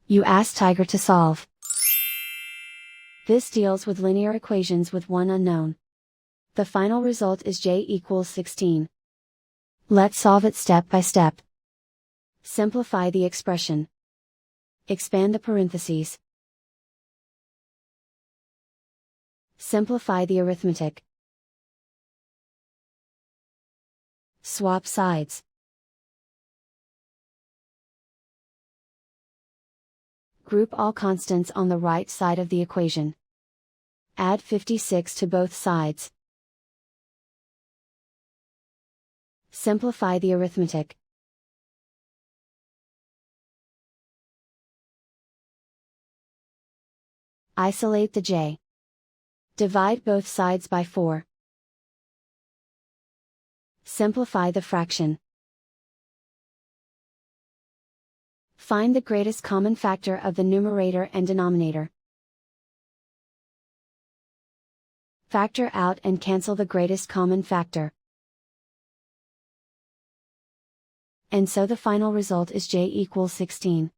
You ask Tiger to solve. This deals with linear equations with one unknown. The final result is j=16. Let's solve it step by step. Simplify the expression. Expand the parentheses. Simplify the arithmetic. Swap sides. Group all constants on the right side of the equation. Add 56 to both sides. Simplify the arithmetic. Isolate the j. Divide both sides by 4. Simplify the fraction. Find the greatest common factor of the numerator and denominator. Factor out and cancel the greatest common factor. And so the final result is j=16.